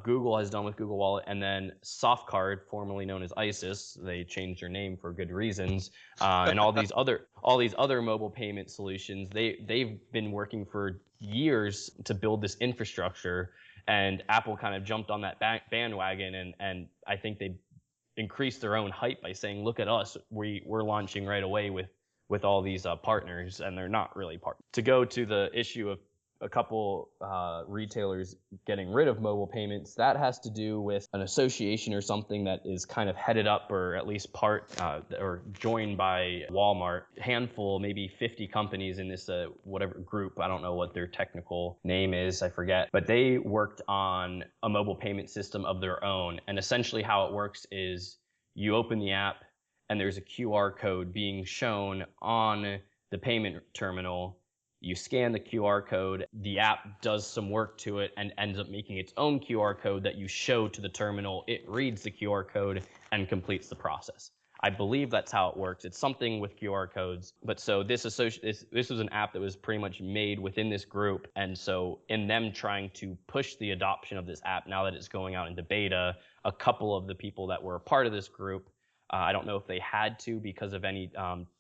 Google has done with Google Wallet, and then Softcard, formerly known as ISIS, they changed their name for good reasons, and all these other mobile payment solutions. They've been working for years to build this infrastructure, and Apple kind of jumped on that bandwagon, and I think they increased their own hype by saying, "Look at us, we're launching right away with all these partners," and they're not really partners. To go to the issue of a couple retailers getting rid of mobile payments, that has to do with an association or something that is kind of headed up, or at least or joined by Walmart. Handful, maybe 50 companies in this whatever group. I don't know what their technical name is, I forget. But they worked on a mobile payment system of their own. And essentially how it works is you open the app and there's a QR code being shown on the payment terminal. You scan the QR code, the app does some work to it and ends up making its own QR code that you show to the terminal. It reads the QR code and completes the process. I believe that's how it works. It's something with QR codes. But so this was an app that was pretty much made within this group. And so in them trying to push the adoption of this app, now that it's going out into beta, a couple of the people that were a part of this group, I don't know if they had to because of any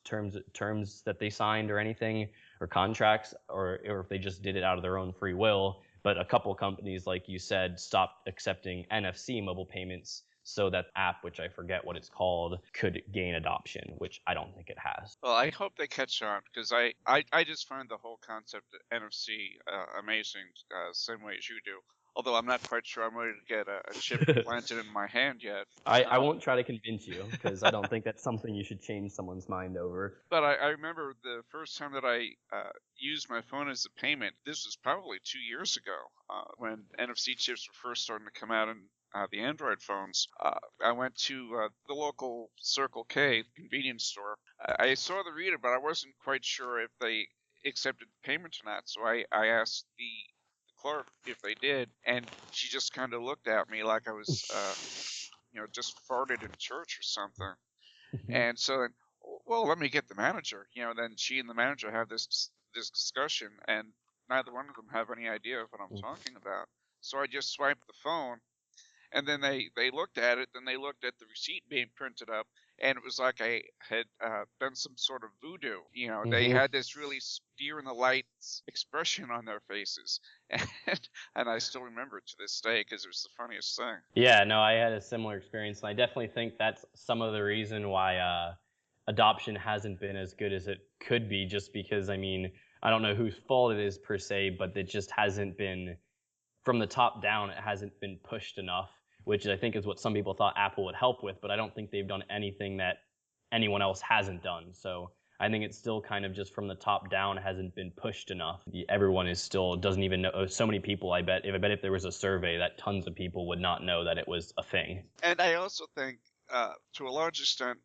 terms that they signed or anything, or contracts, or if they just did it out of their own free will. But a couple companies, like you said, stopped accepting NFC mobile payments so that app, which I forget what it's called, could gain adoption, which I don't think it has. Well, I hope they catch on, because I just find the whole concept of NFC amazing, same way as you do. Although I'm not quite sure I'm ready to get a chip implanted in my hand yet. I won't try to convince you, because I don't think that's something you should change someone's mind over. But I remember the first time that I used my phone as a payment. This was probably 2 years ago, when NFC chips were first starting to come out in the Android phones. I went to the local Circle K convenience store. I saw the reader, but I wasn't quite sure if they accepted payment or not. So I asked the clerk if they did, and she just kind of looked at me like I was, just farted in church or something. And so then, well, let me get the manager. Then she and the manager have this discussion, and neither one of them have any idea of what I'm talking about. So I just swiped the phone, and then they looked at it, then they looked at the receipt being printed up, and it was like I had done some sort of voodoo. They had this really deer in the lights expression on their faces, and I still remember it to this day because it was the funniest thing. Yeah, no, I had a similar experience, and I definitely think that's some of the reason why adoption hasn't been as good as it could be, just because, I don't know whose fault it is per se, but it just hasn't been, from the top down, it hasn't been pushed enough, which I think is what some people thought Apple would help with, but I don't think they've done anything that anyone else hasn't done. So I think it's still kind of just from the top down hasn't been pushed enough. Everyone doesn't even know. So many people, I bet if there was a survey, that tons of people would not know that it was a thing. And I also think, to a large extent,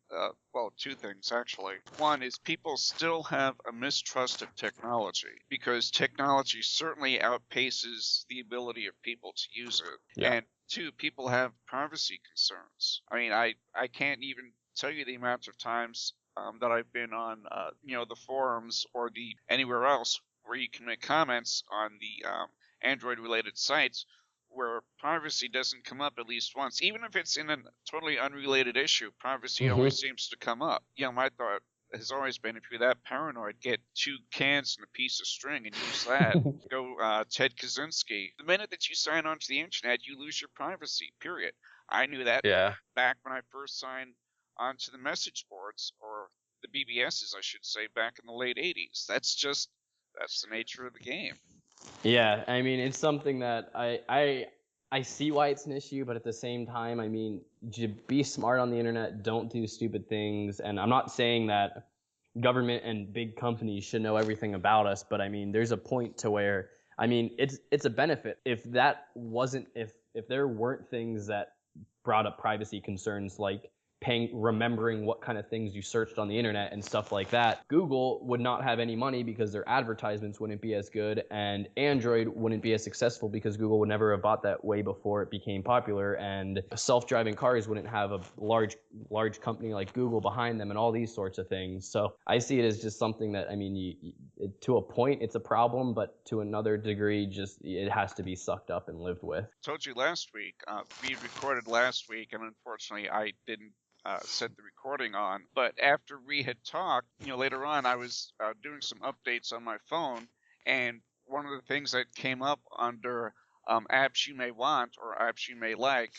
two things actually. One is people still have a mistrust of technology, because technology certainly outpaces the ability of people to use it. Yeah. And two, people have privacy concerns. I can't even tell you the amount of times that I've been on, the forums or anywhere else where you can make comments on the Android-related sites where privacy doesn't come up at least once. Even if it's in a totally unrelated issue, privacy always seems to come up. My thought has always been, if you're that paranoid, get 2 cans and a piece of string and use that. Go Ted Kaczynski. The minute that you sign onto the internet, you lose your privacy, period. I knew that Yeah. back when I first signed onto the message boards, or the BBSs, I should say, back in the late 80s. That's the nature of the game. Yeah, I mean, it's something that I see why it's an issue, but at the same time, I mean, be smart on the internet, don't do stupid things. And I'm not saying that government and big companies should know everything about us, but I mean, there's a point to where, I mean, it's a benefit. If there weren't things that brought up privacy concerns like remembering what kind of things you searched on the internet and stuff like that, Google would not have any money because their advertisements wouldn't be as good, and Android wouldn't be as successful because Google would never have bought that way before it became popular, and self-driving cars wouldn't have a large company like Google behind them, and all these sorts of things. So I see it as just something that, I mean, to a point it's a problem, but to another degree, just it has to be sucked up and lived with. Told you last week, we recorded last week, and unfortunately I didn't set the recording on, but after we had talked, later on I was doing some updates on my phone, and one of the things that came up under apps you may want or apps you may like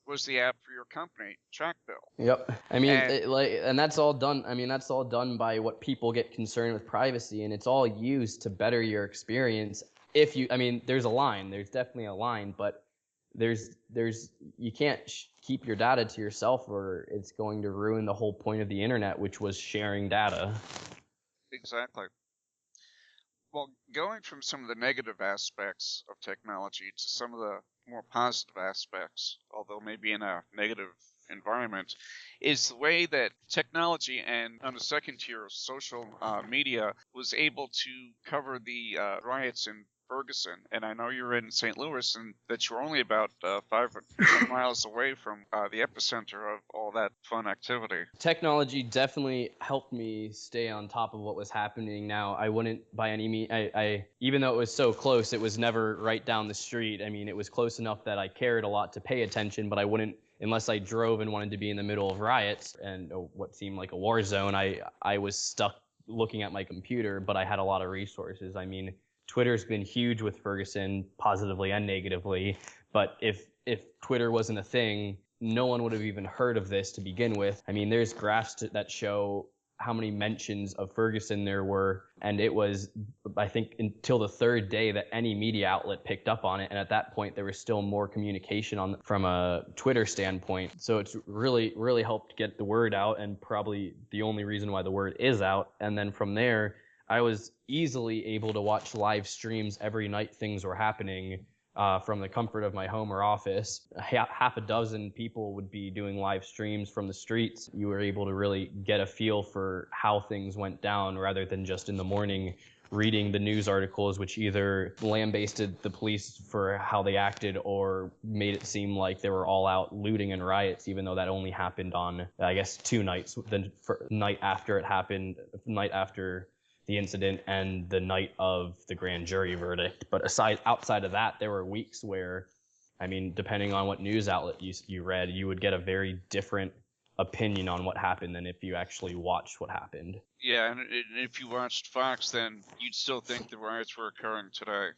was the app for your company, Trackbill. Yep. I mean, and that's all done. I mean, that's all done by what people get concerned with privacy, and it's all used to better your experience. I mean, there's a line. There's definitely a line, but you can't keep your data to yourself, or it's going to ruin the whole point of the internet, which was sharing data. Exactly. Well, going from some of the negative aspects of technology to some of the more positive aspects, although maybe in a negative environment, is the way that technology and on the second tier of social media was able to cover the riots in Ferguson. And I know you're in St. Louis and that you're only about 5 miles away from the epicenter of all that fun activity. Technology definitely helped me stay on top of what was happening. Now, I wouldn't by any means, even though it was so close, it was never right down the street. I mean, it was close enough that I cared a lot to pay attention, but I wouldn't, unless I drove and wanted to be in the middle of riots and what seemed like a war zone, I was stuck looking at my computer, but I had a lot of resources. I mean, Twitter's been huge with Ferguson, positively and negatively, but if Twitter wasn't a thing, no one would have even heard of this to begin with. I mean, there's graphs that show how many mentions of Ferguson there were, and it was, I think, until the third day that any media outlet picked up on it, and at that point there was still more communication from a Twitter standpoint. So it's really, really helped get the word out, and probably the only reason why the word is out. And then from there, I was easily able to watch live streams every night things were happening from the comfort of my home or office. Half a dozen people would be doing live streams from the streets. You were able to really get a feel for how things went down rather than just in the morning reading the news articles, which either lambasted the police for how they acted or made it seem like they were all out looting and riots, even though that only happened on, I guess, 2 nights. The night after it happened, night after the incident, and the night of the grand jury verdict. But outside of that, there were weeks where, I mean, depending on what news outlet you read, you would get a very different opinion on what happened than if you actually watched what happened. Yeah, and if you watched Fox, then you'd still think the riots were occurring today.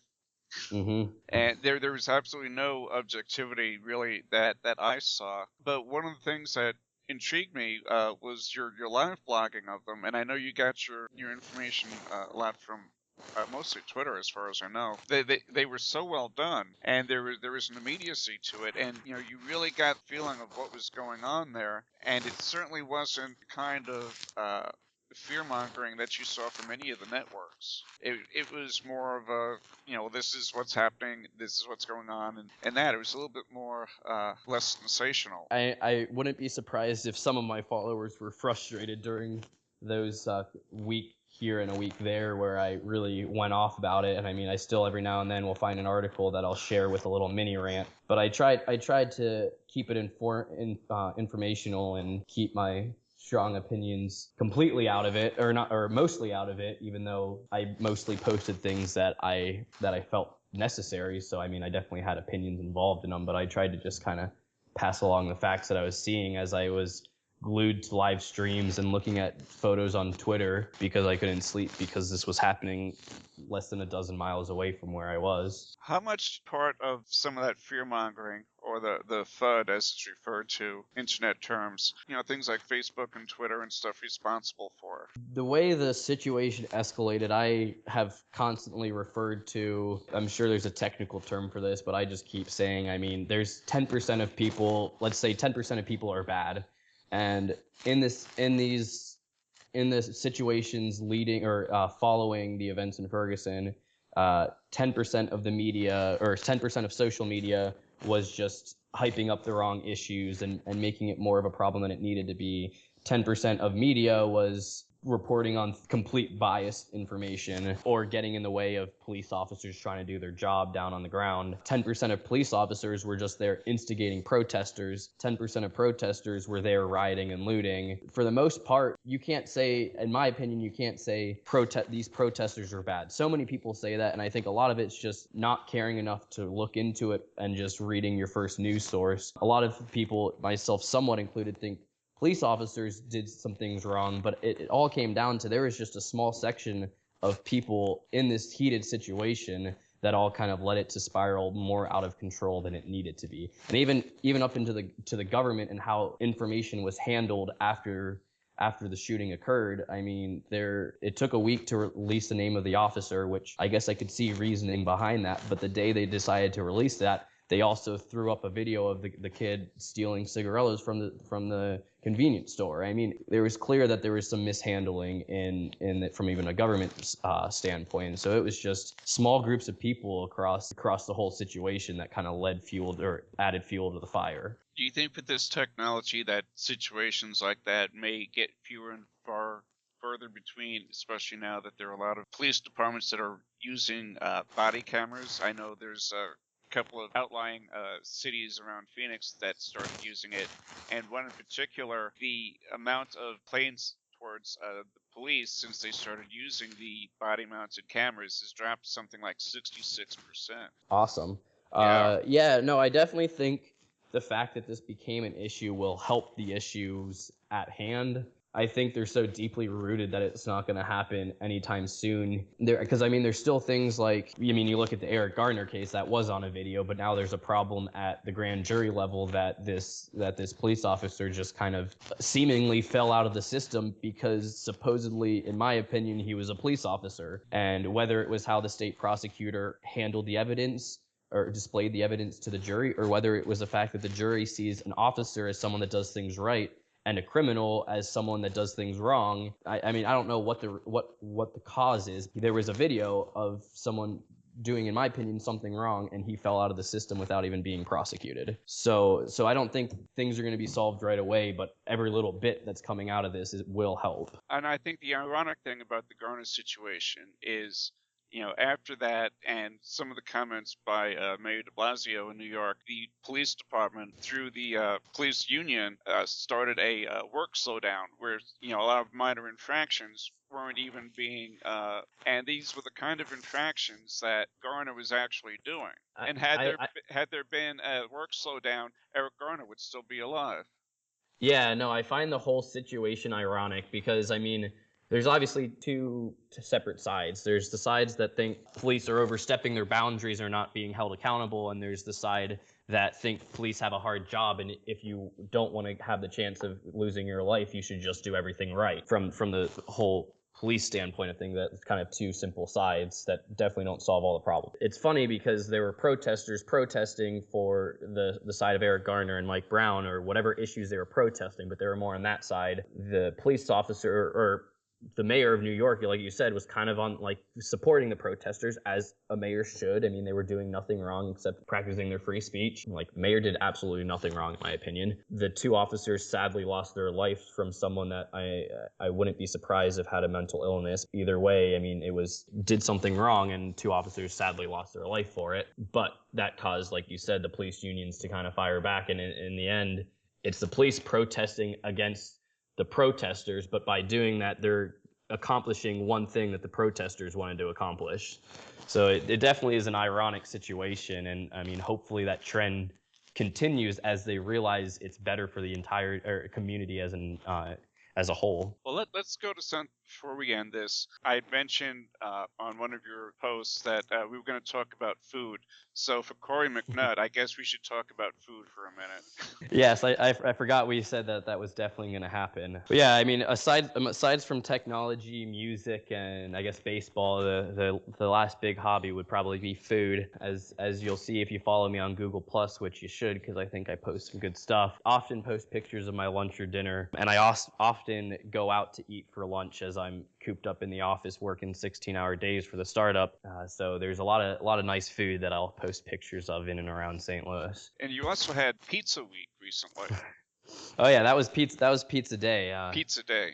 Mm-hmm. And there was absolutely no objectivity really that I saw. But one of the things that intrigued me was your live blogging of them, and I know you got your information a lot from mostly Twitter, as far as I know. They were so well done, and there was an immediacy to it, and you really got the feeling of what was going on there, and it certainly wasn't the kind of fear-mongering that you saw from any of the networks. It was more of a, this is what's happening, this is what's going on, and that. It was a little bit more, less sensational. I wouldn't be surprised if some of my followers were frustrated during those week here and a week there where I really went off about it. And I mean, I still every now and then will find an article that I'll share with a little mini rant. But I tried to keep it informational and keep my strong opinions completely out of it, or mostly out of it, even though I mostly posted things that I felt necessary. So I mean, I definitely had opinions involved in them, but I tried to just kind of pass along the facts that I was seeing as I was glued to live streams and looking at photos on Twitter because I couldn't sleep because this was happening less than a dozen miles away from where I was. How much part of some of that fear-mongering, or the FUD as it's referred to, internet terms, things like Facebook and Twitter and stuff, responsible for? The way the situation escalated, I have constantly referred to, I'm sure there's a technical term for this, but I just keep saying, I mean, there's 10% of people, let's say 10% of people are bad. And in the situations leading or following the events in Ferguson, 10% of the media or 10% of social media was just hyping up the wrong issues and making it more of a problem than it needed to be. 10% of media was reporting on complete biased information or getting in the way of police officers trying to do their job down on the ground. 10% of police officers were just there instigating protesters. 10% of protesters were there rioting and looting. For the most part, you can't say, in my opinion, you can't say these protesters are bad. So many people say that, and I think a lot of it's just not caring enough to look into it and just reading your first news source. A lot of people, myself somewhat included, think police officers did some things wrong, but it all came down to there was just a small section of people in this heated situation that all kind of led it to spiral more out of control than it needed to be. And even up into the government and how information was handled after the shooting occurred. I mean, it took a week to release the name of the officer, which I guess I could see reasoning behind that, but the day they decided to release that, they also threw up a video of the kid stealing cigarillos from the convenience store. I mean, it was clear that there was some mishandling from even a government standpoint. So it was just small groups of people across the whole situation that kind of added fuel to the fire. Do you think with this technology that situations like that may get fewer and far further between, especially now that there are a lot of police departments that are using body cameras? I know there's a couple of outlying cities around Phoenix that started using it, and one in particular, the amount of complaints towards the police since they started using the body-mounted cameras has dropped something like 66%. Awesome. No, I definitely think the fact that this became an issue will help the issues at hand. I think they're so deeply rooted that it's not going to happen anytime soon. Because I mean, there's still things like, you look at the Eric Garner case that was on a video, but now there's a problem at the grand jury level that this police officer just kind of seemingly fell out of the system because supposedly, in my opinion, he was a police officer. And whether it was how the state prosecutor handled the evidence or displayed the evidence to the jury, or whether it was the fact that the jury sees an officer as someone that does things right and a criminal as someone that does things wrong. I mean, I don't know what the cause is. There was a video of someone doing, in my opinion, something wrong, and he fell out of the system without even being prosecuted. So I don't think things are going to be solved right away, but every little bit that's coming out of this will help. And I think the ironic thing about the Garner situation is, after that and some of the comments by Mayor de Blasio in New York, the police department, through the police union, started a work slowdown where, a lot of minor infractions weren't even being, and these were the kind of infractions that Garner was actually doing. And had there been a work slowdown, Eric Garner would still be alive. Yeah, no, I find the whole situation ironic because, I mean, there's obviously two separate sides. There's the sides that think police are overstepping their boundaries or not being held accountable, and there's the side that think police have a hard job, and if you don't want to have the chance of losing your life, you should just do everything right. From the whole police standpoint of things, that's kind of two simple sides that definitely don't solve all the problems. It's funny because there were protesters protesting for the side of Eric Garner and Mike Brown, or whatever issues they were protesting, but they were more on that side. The police officer, or the mayor of New York, like you said, was kind of on supporting the protesters, as a mayor should. I mean, they were doing nothing wrong except practicing their free speech. The mayor did absolutely nothing wrong, in my opinion. The two officers sadly lost their life from someone that I wouldn't be surprised if had a mental illness. Either way, I mean, did something wrong, and two officers sadly lost their life for it. But that caused, like you said, the police unions to kind of fire back, and in the end, it's the police protesting against the protesters, but by doing that, they're accomplishing one thing that the protesters wanted to accomplish. So it definitely is an ironic situation, and I mean, hopefully that trend continues as they realize it's better for the entire community as a whole. Well, let's go to some before we end this. I had mentioned on one of your posts that we were going to talk about food. So for Corey McNutt, I guess we should talk about food for a minute. Yes, I forgot we said that was definitely going to happen. But yeah, I mean, aside from technology, music, and I guess baseball, the last big hobby would probably be food. As you'll see if you follow me on Google Plus, which you should, because I think I post some good stuff. Often post pictures of my lunch or dinner, and I often go out to eat for lunch as I'm cooped up in the office working 16-hour days for the startup. So there's a lot of nice food that I'll post pictures of in and around St. Louis. And you also had Pizza Week recently. Oh yeah, that was pizza day. Pizza Day.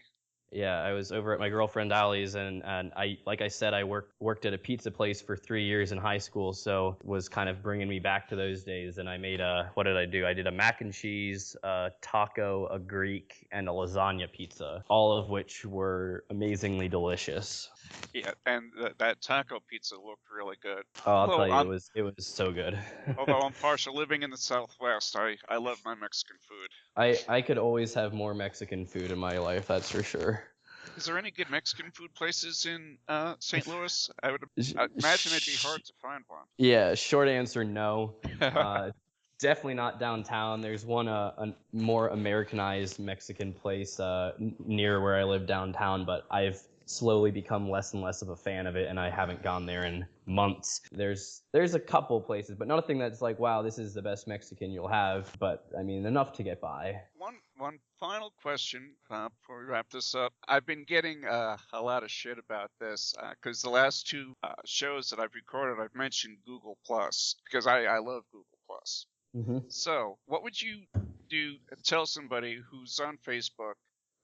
Yeah, I was over at my girlfriend Allie's, and I, like I said, I worked at a pizza place for 3 years in high school, so it was kind of bringing me back to those days. And I made what did I do? I did a mac and cheese, a taco, a Greek, and a lasagna pizza, all of which were amazingly delicious. Yeah, and that taco pizza looked really good. Oh, I'll tell you, it was so good. Although I'm partial living in the Southwest, I love my Mexican food. I could always have more Mexican food in my life, that's for sure. Is there any good Mexican food places in St. Louis? I'd imagine it'd be hard to find one. Yeah, short answer, no. Definitely not downtown. There's one a more Americanized Mexican place near where I live downtown, but I've slowly become less and less of a fan of it, and I haven't gone there in months. There's a couple places, but nothing that's like, wow, this is the best Mexican you'll have, but I mean, enough to get by. One final question before we wrap this up. I've been getting a lot of shit about this because the last two shows that I've recorded, I've mentioned Google Plus because I love Google Plus. Mm-hmm. So what would you tell somebody who's on Facebook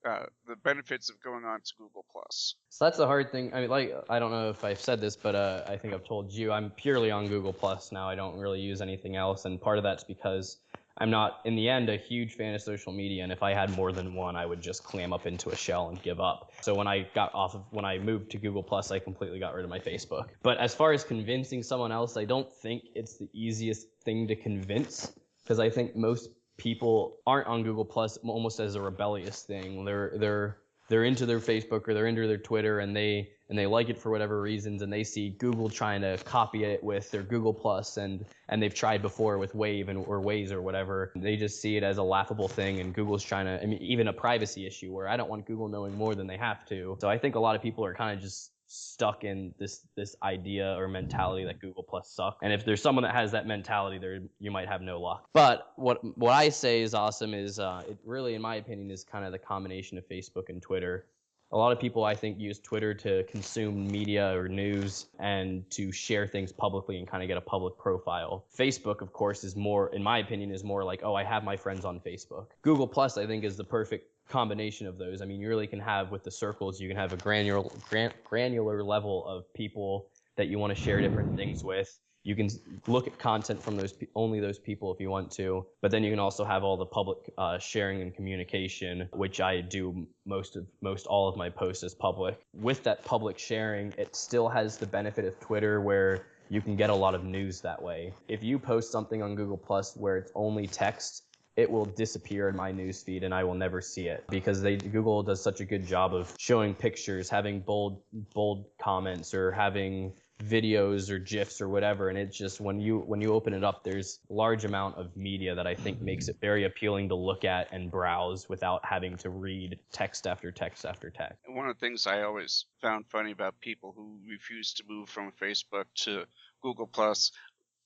the benefits of going on to Google Plus? So that's the hard thing. I mean, I don't know if I've said this, but I think I've told you I'm purely on Google Plus now. I don't really use anything else, and part of that's because I'm not, in the end, a huge fan of social media, and if I had more than one, I would just clam up into a shell and give up. So when I moved to Google Plus, I completely got rid of my Facebook. But as far as convincing someone else, I don't think it's the easiest thing to convince, because I think most people aren't on Google Plus almost as a rebellious thing. They're into their Facebook or they're into their Twitter, and they like it for whatever reasons, and they see Google trying to copy it with their Google Plus, and they've tried before with Wave or Waze or whatever. They just see it as a laughable thing, and Google's trying to, I mean, even a privacy issue where I don't want Google knowing more than they have to. So I think a lot of people are kind of just stuck in this idea or mentality that Google Plus sucks. And if there's someone that has that mentality, you might have no luck. But what I say is awesome is it really, in my opinion, is kind of the combination of Facebook and Twitter. A lot of people, I think, use Twitter to consume media or news and to share things publicly and kind of get a public profile. Facebook, of course, is more, in my opinion, is more like, oh, I have my friends on Facebook. Google Plus, I think, is the perfect combination of those. I mean, you really can have, with the circles, you can have a granular level of people that you want to share different things with. You can look at content from only those people if you want to, but then you can also have all the public sharing and communication, which I do most all of my posts as public. With that public sharing, it still has the benefit of Twitter where you can get a lot of news that way. If you post something on Google Plus where it's only text, it will disappear in my newsfeed and I will never see it because Google does such a good job of showing pictures, having bold comments, or having videos or GIFs or whatever, and it's just when you open it up, there's a large amount of media that I think makes it very appealing to look at and browse without having to read text after text after text. One of the things I always found funny about people who refuse to move from Facebook to Google Plus,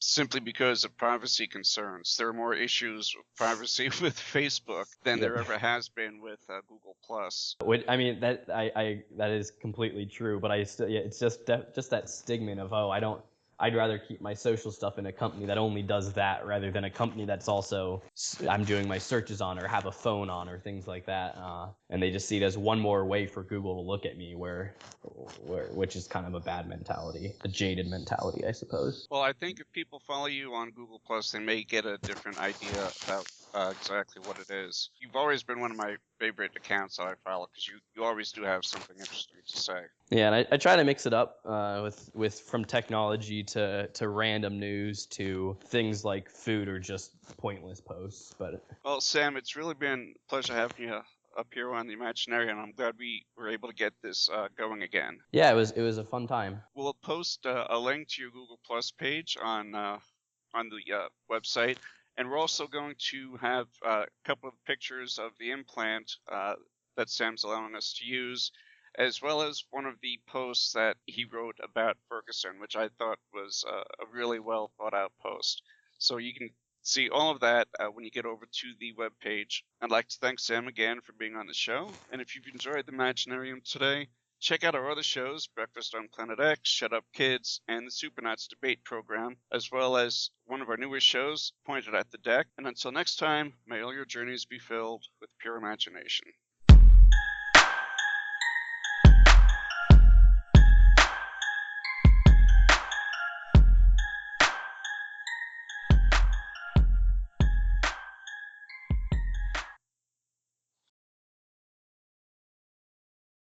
simply because of privacy concerns. There are more issues with privacy with Facebook than there ever has been with Google Plus. I mean, that is completely true, but it's just that stigma of, oh, I'd rather keep my social stuff in a company that only does that rather than a company that's also I'm doing my searches on or have a phone on or things like that. And they just see it as one more way for Google to look at me, which is kind of a bad mentality, a jaded mentality, I suppose. Well, I think if people follow you on Google Plus, they may get a different idea about exactly what it is. You've always been one of my favorite accounts that I follow because you always do have something interesting to say. Yeah, and I try to mix it up with from technology to random news to things like food or just pointless posts. But Well, Sam, it's really been a pleasure having you up here on the Imaginarium, and I'm glad we were able to get this going again. yeah, it was a fun time. We'll post a link to your Google Plus page on the website, and we're also going to have a couple of pictures of the implant that Sam's allowing us to use, as well as one of the posts that he wrote about Ferguson, which I thought was a really well thought out post. So you can see all of that when you get over to the webpage. I'd like to thank Sam again for being on the show, and if you've enjoyed the Imaginarium today, check out our other shows, Breakfast on Planet X, Shut Up Kids, and the Supernauts debate program, as well as one of our newest shows, Pointed at the Deck. And until next time, may all your journeys be filled with pure imagination.